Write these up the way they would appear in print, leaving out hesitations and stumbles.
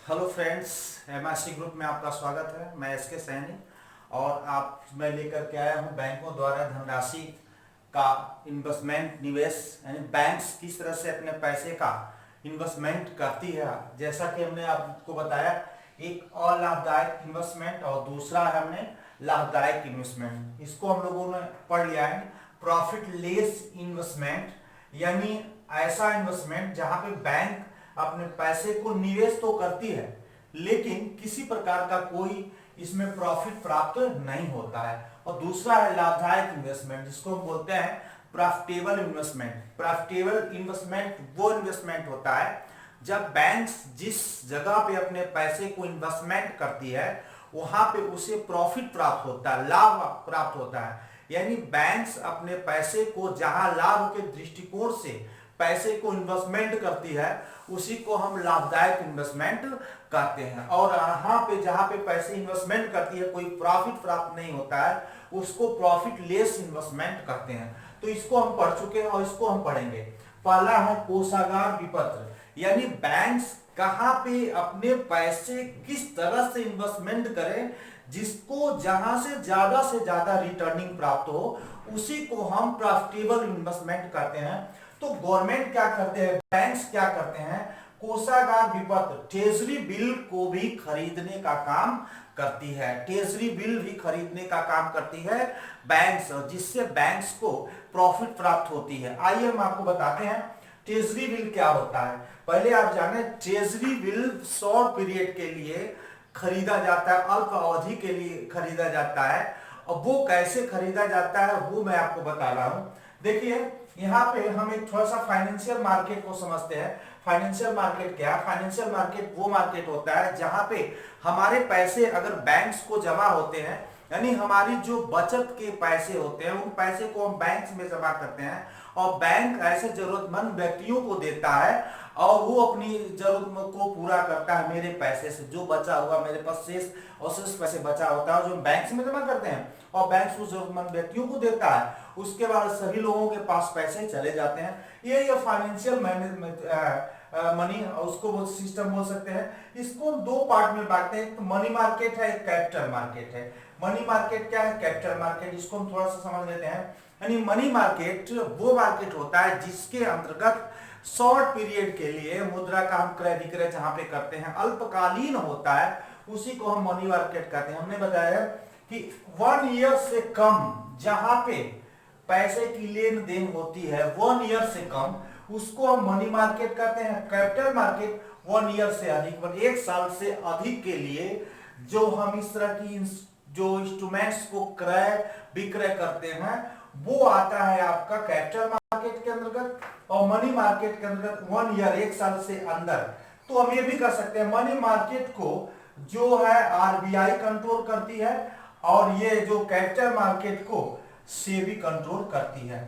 Hello friends, MIC group में आपका स्वागत है। मैं एस के सैनी और मैं लेकर के आया हूँ बैंकों द्वारा धनराशि का इन्वेस्टमेंट निवेश, यानी बैंक्स किस तरह से अपने पैसे का इन्वेस्टमेंट करती है। जैसा कि हमने आपको बताया, एक अलाभदायक इन्वेस्टमेंट और दूसरा है हमने लाभदायक इन्वेस्टमेंट। इसको हम लोगों ने पढ़ लिया है। प्रॉफिट लेस इन्वेस्टमेंट यानी ऐसा इन्वेस्टमेंट जहां पे बैंक अपने पैसे को निवेश तो करती है लेकिन किसी प्रकार का कोई इसमें प्रॉफिट प्राप्त नहीं होता है। और दूसरा है लाभदायक इन्वेस्टमेंट, जिसको हम बोलते हैं प्रॉफिटेबल इन्वेस्टमेंट। प्रॉफिटेबल इन्वेस्टमेंट वो इन्वेस्टमेंट होता है जब बैंक्स जिस जगह पे अपने पैसे को इन्वेस्टमेंट करती है वहां पे उसे प्रॉफिट प्राप्त होता है, लाभ प्राप्त होता है। यानी बैंक्स अपने पैसे को जहां लाभ के दृष्टिकोण से पैसे को इन्वेस्टमेंट करती है उसी को हम लाभदायक इन्वेस्टमेंट कहते हैं। और यहाँ पे जहां पे पैसे इन्वेस्टमेंट करती है कोई प्रॉफिट प्राप्त नहीं होता है उसको प्रॉफिट लेस इन्वेस्टमेंट कहते हैं। तो इसको हम पढ़ चुके हैं और इसको हम पढ़ेंगे। पहला है कोषागार विपत्र, यानी बैंक्स कहां पे अपने पैसे किस तरह से इन्वेस्टमेंट करें जिसको जहां से ज्यादा रिटर्निंग प्राप्त हो, उसी को हम प्रॉफिटेबल इन्वेस्टमेंट कहते हैं। तो गवर्नमेंट क्या करते हैं, बैंक्स क्या करते हैं, कोषागार विपत्र ट्रेजरी बिल को भी खरीदने का काम करती है। ट्रेजरी बिल भी खरीदने का काम करती है बैंक्स, जिससे बैंक्स को प्रॉफिट प्राप्त होती है। आइए हम आपको बताते हैं ट्रेजरी बिल क्या होता है। पहले आप जाने, ट्रेजरी बिल शॉर्ट पीरियड के लिए खरीदा जाता है, अल्प अवधि के लिए खरीदा जाता है। और वो कैसे खरीदा जाता है वो मैं आपको बता रहा हूं। देखिए, यहाँ पे हम एक थोड़ा सा फाइनेंशियल मार्केट को समझते हैं। फाइनेंशियल मार्केट क्या है? फाइनेंशियल मार्केट वो मार्केट होता है जहां पे हमारे पैसे अगर बैंक्स को जमा होते हैं, यानी हमारी जो बचत के पैसे होते हैं उन पैसे को हम बैंक्स में जमा करते हैं और बैंक ऐसे जरूरतमंद व्यक्तियों को देता है और वो अपनी जरूरत को पूरा करता है मेरे पैसे से। जो बचा हुआ मेरे पास शेष और शेष पैसे बचा होता है जो बैंक्स में जमा करते हैं और बैंक उस जरूरतमंद व्यक्तियों को देता है। उसके बाद सभी लोगों के पास पैसे चले जाते हैं। ये फाइनेंशियल मैनेजमेंट मनी उसको सिस्टम बोल सकते हैं। इसको दो पार्ट में बांटते हैं, एक तो मनी मार्केट है, एक कैपिटल मार्केट है। मनी मार्केट क्या है, कैपिटल मार्केट, इसको हम थोड़ा सा समझ लेते हैं। यानी मनी मार्केट वो मार्केट होता है जिसके अंतर्गत शॉर्ट पीरियड के लिए मुद्रा का हम क्रय विक्रय जहां पे करते हैं, अल्पकालीन होता है, उसी को हम मनी मार्केट कहते हैं। हमने बताया कि 1 ईयर से कम जहां पे पैसे की लेन देन होती है 1 ईयर से कम, उसको हम मनी मार्केट कहते हैं। कैपिटल मार्केट 1 ईयर से अधिक, 1 साल से अधिक के लिए जो हम इस तरह की जो इंस्ट्रूमेंट्स को क्रय विक्रय करते हैं वो आता है आपका कैपिटल मार्केट के अंतर्गत। और मनी मार्केट के अंतर्गत 1 ईयर, 1 साल से अंदर। तो हम ये भी कर सकते हैं, मनी मार्केट को जो है आरबीआई कंट्रोल करती है और ये जो कैपिटल मार्केट को सेबी कंट्रोल करती है।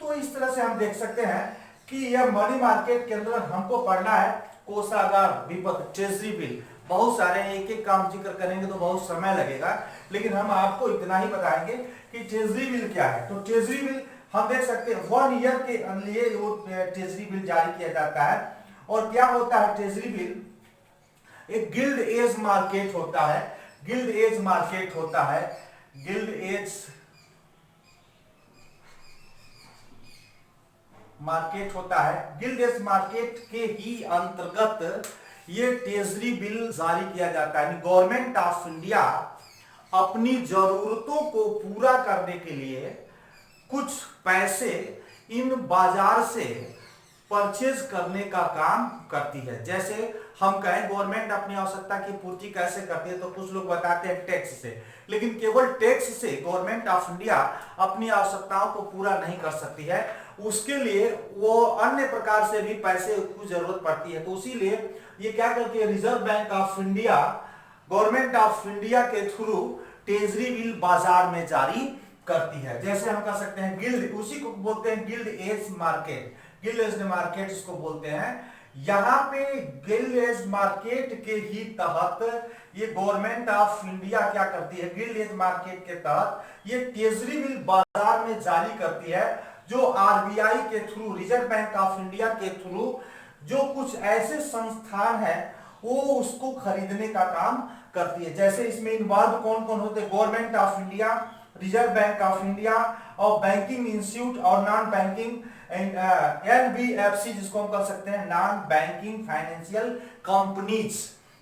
तो इस तरह से हम देख सकते हैं कि यह मनी मार्केट के अंदर हमको पढ़ना है कोषागार विपत्र, ट्रेजरी बिल। बहुत सारे एक एक काम जिक्र करेंगे तो बहुत समय लगेगा, लेकिन हम आपको इतना ही बताएंगे कि ट्रेजरी बिल क्या है। तो ट्रेजरी बिल हम देख सकते हैं 1 ईयर के लिए वो ट्रेजरी बिल जारी किया जाता है। और क्या होता है ट्रेजरी बिल? एक गिल्ड एज मार्केट होता है, गिल्ड एज मार्केट होता है, गिल्ड एज मार्केट होता है। गिल्ड एज मार्केट के ही अंतर्गत ये ट्रेजरी बिल जारी किया जाता है। गवर्नमेंट ऑफ इंडिया अपनी जरूरतों को पूरा करने के लिए कुछ पैसे इन बाजार से परचेज करने का काम करती है। जैसे हम कहें गवर्नमेंट अपनी आवश्यकता की पूर्ति कैसे करती है, तो कुछ लोग बताते हैं टैक्स से, लेकिन केवल टैक्स से गवर्नमेंट ऑफ इंडिया अपनी आवश्यकताओं को पूरा नहीं कर सकती है। उसके लिए वो अन्य प्रकार से भी पैसे की जरूरत पड़ती है। तो इसीलिए ये क्या करती है, reserve bank of India government of India के थ्रू ट्रेजरी बिल बाजार में जारी करती है। जैसे हम कह सकते हैं गिल्ड, उसी को बोलते हैं gilt edge market, gilt edge market इसको बोलते हैं। यहाँ पे गिल्ड एज मार्केट के ही तहत ये गवर्नमेंट ऑफ इंडिया क्या करती है, गिल्ड एज मार्केट के तहत ये ट्रेजरी बिल बाजार में जारी करती है, जो आरबीआई के through, reserve bank of India के थ्रू जो कुछ ऐसे संस्थान हैं वो उसको खरीदने का काम करती है। जैसे इसमें इन्वॉल्व कौन कौन होते हैं, government of India, reserve bank of India और बैंकिंग इंस्टीट्यूट और नॉन बैंकिंग एनबीएफसी जिसको हम कह सकते हैं नॉन बैंकिंग फाइनेंशियल कंपनीज।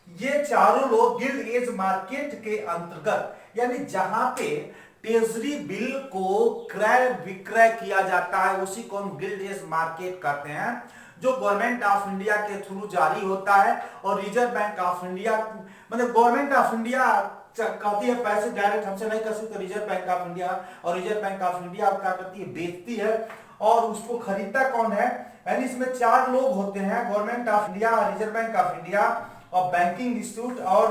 ये चारों लोग गिल्ड एज मार्केट के अंतर्गत, यानी जहां पे ट्रेजरी बिल को क्रय विक्रय किया जाता है उसी को हम गिल्ड एज मार्केट कहते हैं, जो गवर्नमेंट ऑफ इंडिया के थ्रू जारी होता है। और रिजर्व बैंक ऑफ इंडिया, मतलब गवर्नमेंट ऑफ इंडिया कहती है पैसे डायरेक्ट हमसे नहीं कर सकते, रिजर्व बैंक ऑफ इंडिया, और रिजर्व बैंक ऑफ इंडिया क्या करती है, बेचती है। और उसको खरीदता कौन है, यानी इसमें चार लोग होते हैं, government of India, reserve bank of India और बैंकिंग इंस्टीट्यूट और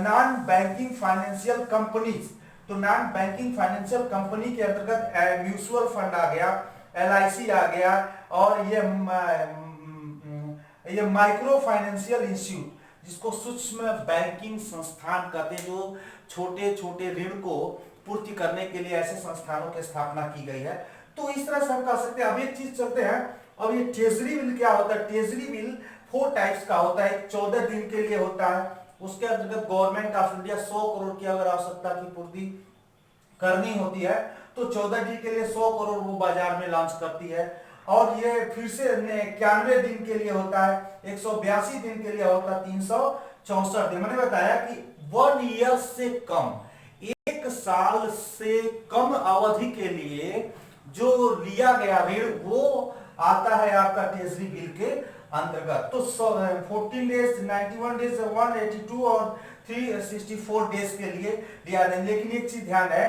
नॉन बैंकिंग फाइनेंशियल कंपनीज। तो नॉन बैंकिंग फाइनेंशियल कंपनी के अंतर्गत म्यूचुअल फंड आ गया, एलआईसी आ गया, और ये माइक्रो फाइनेंशियल इंस्टीट्यूट जिसको सूक्ष्म बैंकिंग संस्थान कहते हैं, जो छोटे छोटे ऋण को पूर्ति करने के लिए ऐसे संस्थानों की स्थापना की गई है। तो इस तरह से हम कह सकते हैं। अब एक चीज चलते हैं, अब ये ट्रेजरी बिल क्या होता है। ट्रेजरी बिल 4 टाइप्स का होता है। 14 दिन के लिए होता है, उसके अंतर्गत गवर्नमेंट ऑफ इंडिया 100 करोड़ की अगर आवश्यकता की पूर्ति करनी होती है तो 14 दिन के लिए 100 करोड़ वो बाजार में लॉन्च करती है। और ये फिर से 91 दिन के लिए होता है, 182 दिन के लिए होता है, 364 दिन। मैंने बताया कि 1 ईयर से कम, 1 साल से कम अवधि के लिए जो लिया गया ऋण वो आता है आपका ट्रेजरी बिल के अंतर्गत। तो 14 डेज, 91 डेज, 182 और 364 डेज के लिए लिया जाए। लेकिन एक चीज ध्यान है,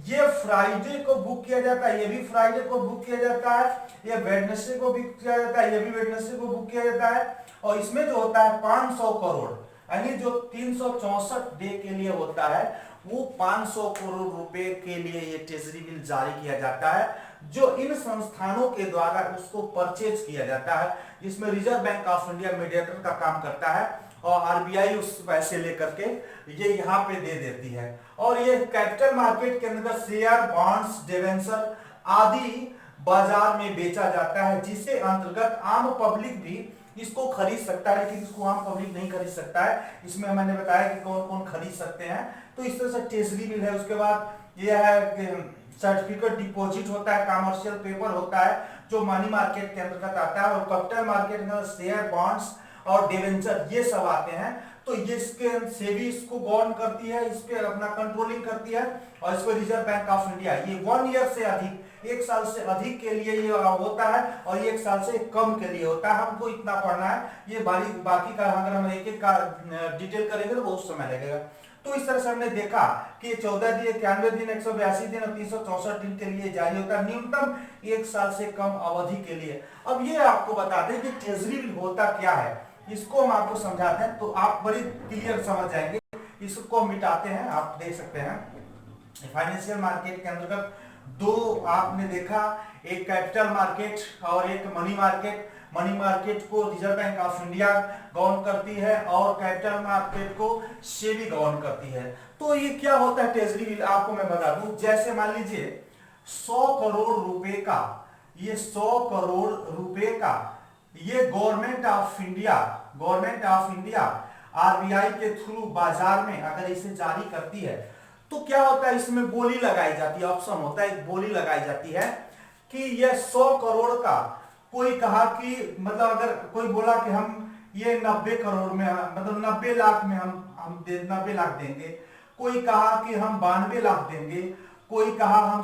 ये फ्राइडे को बुक किया जाता है, ये भी फ्राइडे को बुक किया जाता है, ये वेडनेसडे को बुक किया जाता है, ये भी वेडनेसडे को बुक किया जाता है। और इसमें जो होता है 500 करोड़, यानी जो 364 डे के लिए होता है वो 500 करोड़ रुपए के लिए ये ट्रेजरी बिल जारी किया जाता है, जो इन संस्थानों के द्वारा उसको परचेज किया जाता है, जिसमें reserve bank of India mediator का काम करता है और आरबीआई उस पैसे लेकर के ये यहाँ पे दे देती है। और ये कैपिटल मार्केट के अंदर शेयर, बॉन्ड्स, डिवेंचर आदि बाजार में बेचा जाता है, जिसके अंतर्गत आम पब्लिक भी इसको खरीद सकता है, लेकिन इसको आम पब्लिक नहीं खरीद सकता है। इसमें मैंने बताया कि कौन कौन खरीद सकते हैं। तो इस तरह से ट्रेजरी बिल है। उसके बाद यह है सर्टिफिकेट डिपॉजिट होता है, कमर्शियल पेपर होता है जो मनी मार्केट के अंतर्गत आता है, और कैपिटल मार्केट में शेयर, बॉन्ड्स और डिवेंचर ये सब आते हैं। तो ये इसके सेबी इसको गवर्न करती है, इस पे अपना कंट्रोलिंग करती है। और इस पे रिजर्व बैंक ऑफ इंडिया ये 1 ईयर से अधिक, 1 साल से अधिक के लिए ये होता है, और 1 साल से कम के लिए होता है। हमको इतना पढ़ना है, ये बाकी का अगर हम एक एक का डिटेल करेंगे तो बहुत समय लगेगा। तो इस तरह से हमने देखा कि 14 दिन, 91 दिन, 182 दिन और 364 दिन के लिए जारी होता है, न्यूनतम 1 साल से कम अवधि के लिए। अब ये आपको बता दें कि ट्रेजरी बिल होता क्या है, इसको हम आपको समझाते हैं तो आप बड़ी क्लियर समझ जाएंगे। इसको मिटाते हैं, आप देख सकते हैं फाइनेंशियल मार्केट के अंतर्गत 2 आपने देखा, एक कैपिटल मार्केट और एक मनी मार्केट। मनी मार्केट को reserve bank of India govern करती है और कैपिटल मार्केट को सेबी गवर्न करती है। तो ये क्या होता है ट्रेजरी बिल, आपको मैं बता दूं। जैसे मान लीजिए 100 करोड़ रुपए का, ये 100 करोड़ रुपए का ये गवर्नमेंट ऑफ इंडिया आरबीआई के थ्रू बाजार में अगर इसे जारी करती है तो क्या होता है, इसमें बोली लगाई जाती है, ऑप्शन होता है, एक बोली लगाई जाती है कि यह 100 करोड़ का, कोई कहा कि मतलब अगर कोई बोला कि हम ये 90 करोड़ में, मतलब 90 लाख में हम 90 लाख देंगे, कोई कहा कि हम 92 लाख देंगे, कोई कहा हम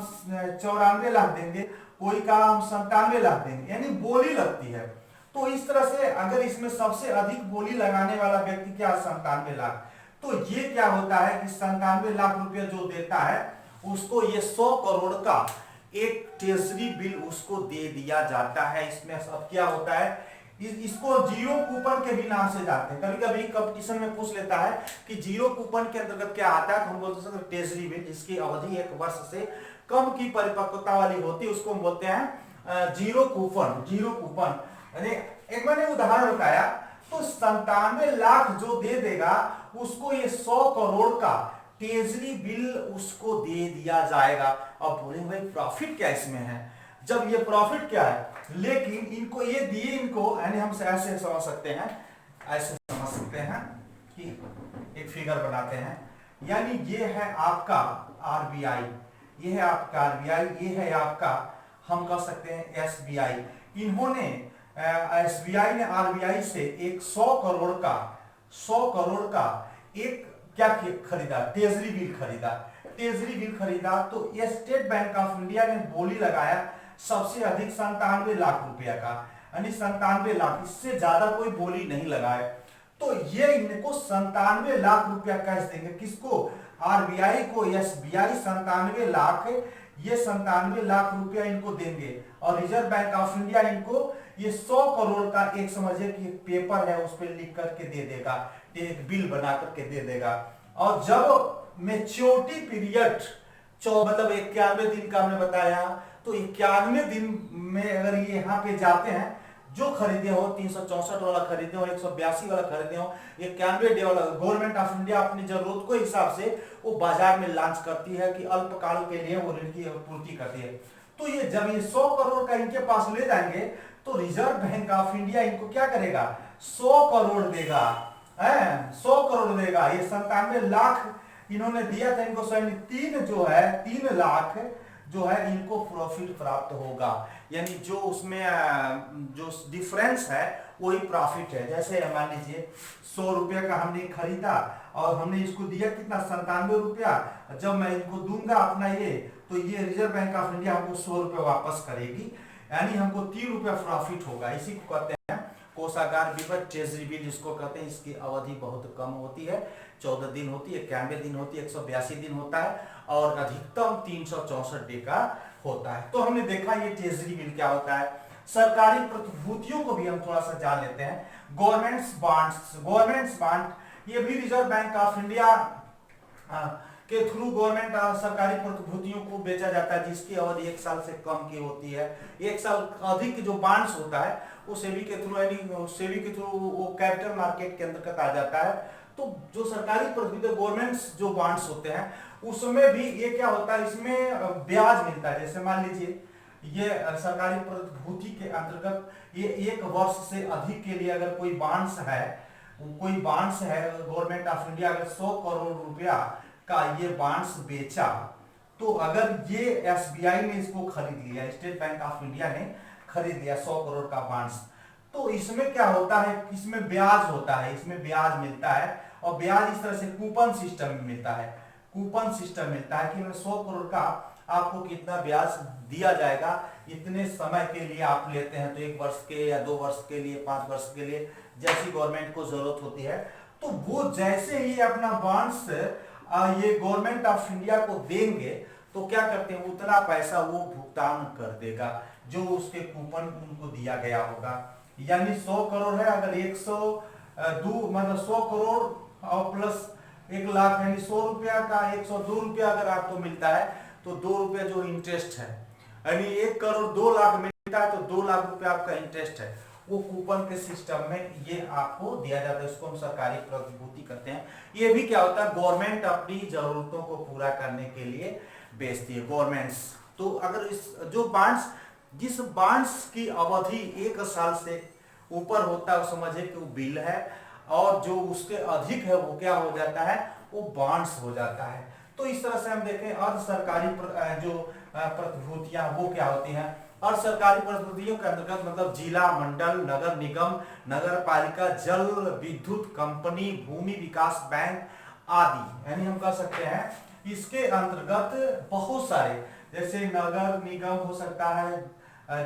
94 लाख देंगे, कोई कहा हम 97 लाख देंगे, यानी बोली लगती है। तो इस तरह से अगर इसमें सबसे अधिक बोली लगाने वाला व्यक्ति क्या, 97 लाख, तो ये क्या होता है कि 97 लाख रुपए जो देता है उसको ये 100 करोड़ का एक ट्रेजरी बिल उसको दे दिया जाता है। इसमें अब क्या होता है, इसको जीरो कूपन के भी नाम से जाते हैं। कभी कभी कंपटीशन में पूछ लेता है कि जीरो कूपन के अंतर्गत क्या आता है, तो हम बोलते हैं ट्रेजरी बिल जिसकी अवधि 1 वर्ष से कम की परिपक्वता वाली होती है, उसको हम बोलते हैं जीरो कूपन। एक मैंने उदाहरण बताया, तो 97 लाख जो दे देगा उसको ये 100 करोड़ का ट्रेजरी बिल उसको दे दिया जाएगा। अब बोलेंगे भाई प्रॉफिट क्या इसमें है, जब ये प्रॉफिट क्या है, लेकिन इनको ये दिए, इनको यानी हम ऐसे समझ सकते हैं, ऐसे समझ सकते हैं कि एक फिगर बनाते हैं, यानी ये है आपका आरबीआई, ये है आपका आरबीआई, ये है आपका हम कह सकते हैं एसबीआई। इन्होंने एसबीआई ने आरबीआई से एक 100 करोड़ का एक क्या खरीदा, ट्रेजरी बिल खरीदा। ट्रेजरी बिल खरीदा तो ये स्टेट बैंक ऑफ इंडिया ने बोली लगाया सबसे अधिक 97 लाख रुपया का, यानी 97 लाख, इससे ज्यादा कोई बोली नहीं लगाए। तो ये इनको 97 लाख रुपया कैश देंगे, किसको, आरबीआई को। एसबीआई 97 लाख, ये 97 लाख रुपया इनको देंगे और रिजर्व बैंक ऑफ इंडिया इनको ये 100 करोड़ का एक समझिए कि पेपर है उस पर लिख करके दे देगा, एक बिल बना करके दे देगा। और जब मेच्योरिटी पीरियड मतलब 91 दिन का हमने बताया, तो 91 दिन में अगर ये यहाँ पे जाते हैं, जो खरीदे हो 364 वाला खरीदे हो, 182 वाला खरीदे हो, 91 डे वाला, गवर्नमेंट ऑफ इंडिया अपनी जरूरत को हिसाब से वो बाजार में लॉन्च करती है कि अल्पकाल के लिए वो ऋण की पूर्ति करती है। तो ये जब ये 100 करोड़ का इनके पास ले जाएंगे तो रिजर्व बैंक ऑफ इंडिया इनको क्या करेगा, 100 करोड़ देगा, 100 करोड़ देगा। ये 97 लाख इन्होंने दिया था इनको, 3 लाख जो है इनको प्रॉफिट प्राप्त होगा, यानी जो उसमें जो डिफरेंस है वही प्रॉफिट है। जैसे मान लीजिए 100 रुपया का हमने खरीदा और हमने इसको दिया कितना, 97 रुपया। जब मैं इनको दूंगा अपना ये, तो ये रिजर्व बैंक ऑफ इंडिया हमको 100 रुपया वापस करेगी, यानी हमको 3 रुपया प्रॉफिट होगा। इसी को कहते हैं कोषागार विवरण, ट्रेजरी बिल जिसको कहते हैं। इसकी अवधि बहुत कम होती है, 14 दिन होती है, 91 दिन होती है, 182 दिन होता है और अधिकतम 364 डे का होता है। तो हमने देखा ये ट्रेजरी बिल क्या होता है। सरकारी प्रतिभूतियों को भी हम थोड़ा सा जान लेते हैं। गवर्नमेंट्स बॉन्ड ये भी रिजर्व बैंक ऑफ इंडिया के थ्रू गवर्नमेंट सरकारी प्रतिभूतियों को बेचा जाता है, जिसकी अवधि 1 साल से कम की होती है। 1 साल अधिक जो बॉन्ड्स होता है वो सेबी के थ्रू वो कैपिटल मार्केट के अंतर्गत आ जाता है। तो जो सरकारी प्रतिभूति गवर्नमेंट्स जो बॉन्ड्स होते हैं उसमें भी ये क्या होता है, इसमें ब्याज मिलता है। जैसे मान लीजिए ये सरकारी प्रतिभूति के अंतर्गत ये 1 वर्ष से अधिक के लिए अगर कोई बॉन्ड्स है गवर्नमेंट ऑफ इंडिया अगर 100 करोड़ रुपया का ये बॉन्ड्स बेचा, तो अगर ये एसबीआई ने इसको खरीद लिया, स्टेट बैंक ऑफ इंडिया ने खरीद लिया 100 करोड़ का बॉन्ड्स, तो इसमें क्या होता है, इसमें ब्याज होता है, इसमें ब्याज मिलता है। और ब्याज इस तरह से कूपन सिस्टम में मिलता है, कूपन सिस्टम मिलता है कि 100 करोड़ का आपको कितना ब्याज दिया जाएगा, इतने समय के लिए आप लेते हैं, तो 1 वर्ष के या 2 वर्ष के लिए, 5 वर्ष के लिए, जैसी गवर्नमेंट को जरूरत होती है। तो वो जैसे ही अपना बॉन्ड्स ये गवर्नमेंट ऑफ इंडिया को देंगे, तो क्या करते हैं, उतना पैसा वो भुगतान कर देगा जो उसके कूपन उनको दिया गया होगा। यानी 100 करोड़ है, अगर 102 मतलब 100 करोड़ और प्लस 1 लाख, यानी 100 रुपया का 102 रुपया अगर आपको मिलता है, तो 2 रुपया जो इंटरेस्ट है, यानी 1 करोड़ 2 लाख मिलता है, तो 2 लाख रुपया आपका इंटरेस्ट है, वो कूपन के सिस्टम में ये आपको दिया जाता है। इसको हम सरकारी प्रतिभूति कहते हैं। ये भी क्या होता है, गवर्नमेंट अपनी जरूरतों को पूरा करने के लिए बेचती है, गवर्नमेंट्स। तो अगर इस जो बॉन्ड्स, जिस बॉन्ड्स की अवधि 1 साल से ऊपर होता है, समझे कि वो बिल है, और जो उसके अधिक है वो क्या हो जाता है, वो बॉन्ड्स हो जाता है। तो इस तरह से हम देखें अर्ध सरकारी जो प्रतिभूतियां वो क्या होती हैं। अर्ध सरकारी प्रतिभूतियों के अंतर्गत मतलब जिला, मंडल, नगर निगम, नगर पालिका, जल विद्युत कंपनी, भूमि विकास बैंक आदि, यानी हम कह सकते हैं इसके अंतर्गत बहुत सारे, जैसे नगर निगम हो सकता है,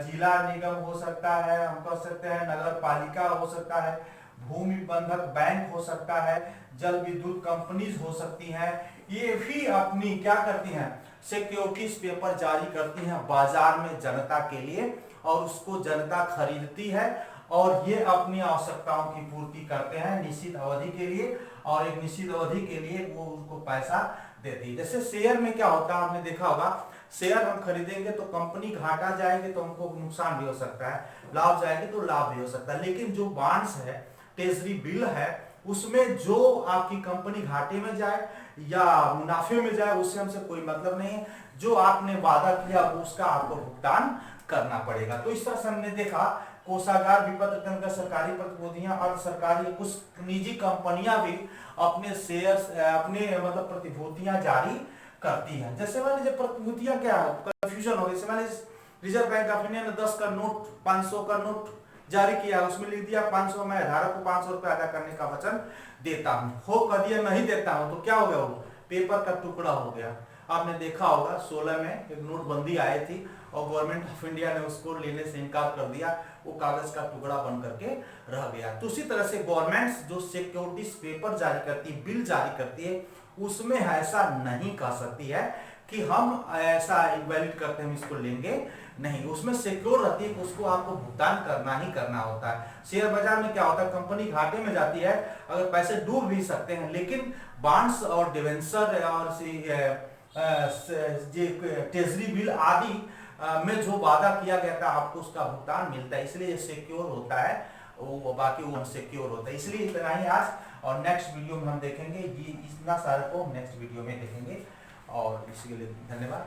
जिला निगम हो सकता है, हम कह सकते हैं नगर पालिका हो सकता है, भूमि बंधक बैंक हो सकता है, जल विद्युत कंपनीज हो सकती हैं। ये भी अपनी क्या करती हैं, सिक्योरिटीज पेपर जारी करती हैं बाजार में जनता के लिए, और उसको जनता खरीदती है और ये अपनी आवश्यकताओं की पूर्ति करते हैं निश्चित अवधि के लिए, और एक निश्चित अवधि के लिए वो उनको पैसा देती है। जैसे शेयर में क्या होता है, आपने देखा होगा, शेयर हम खरीदेंगे तो कंपनी घाटा जाएगी तो हमको नुकसान भी हो सकता है, लाभ जाएगी तो लाभ भी हो सकता है। लेकिन जो बॉन्ड्स है, ट्रेजरी बिल है, उसमें जो आपकी कंपनी घाटे में जाए या मुनाफे में जाए उससे हमसे कोई मतलब नहीं है, जो आपने वादा किया उसका आपको भुगतान करना पड़ेगा। तो इस तरह से हमने देखा कोषागार विपत्र के अंतर्गत सरकारी प्रतिभूतियां और सरकारी कुछ निजी कंपनियां भी अपने शेयर्स अपने मतलब प्रतिभूतियां जारी करती हैं। जैसे मान लीजिए प्रतिभूतियां क्या है, कंफ्यूजन हो गई। जैसे मान लीजिए रिजर्व बैंक ऑफ इंडिया ने 10 का नोट 500 का नोट जारी किया, उसमें लिख दिया 500, मैं धारक को 500 रुपए अदा करने का वचन देता हूँ। हो कर दिया नहीं देता हूँ तो क्या हो गया, वो पेपर का टुकड़ा हो गया। आपने देखा होगा 16 में एक नोटबंदी आई थी और गवर्नमेंट ऑफ इंडिया ने उसको लेने से इनकार कर दिया, वो कागज का टुकड़ा बन करके रह गया। तो उसी तरह से गवर्नमेंट जो सिक्योरिटीज पेपर जारी करती है, बिल जारी करती है, उसमें ऐसा नहीं कह सकती है कि हम ऐसा इनवैलिड करते हैं, हम इसको लेंगे नहीं। उसमें सिक्योर रहती है कि उसको आपको भुगतान करना ही करना होता है। शेयर बाजार में क्या होता है, कंपनी घाटे में जाती है, अगर पैसे डूब भी सकते हैं, लेकिन बॉन्ड्स और डिवेंचर और ट्रेजरी बिल आदि में जो वादा किया गया था आपको उसका भुगतान मिलता है, इसलिए ये सिक्योर होता है, वो बाकी वो अनसिक्योर होता है। इसलिए इतना ही आज, और नेक्स्ट वीडियो में हम देखेंगे ये इतना सारे को नेक्स्ट वीडियो में देखेंगे। और इसके लिए धन्यवाद।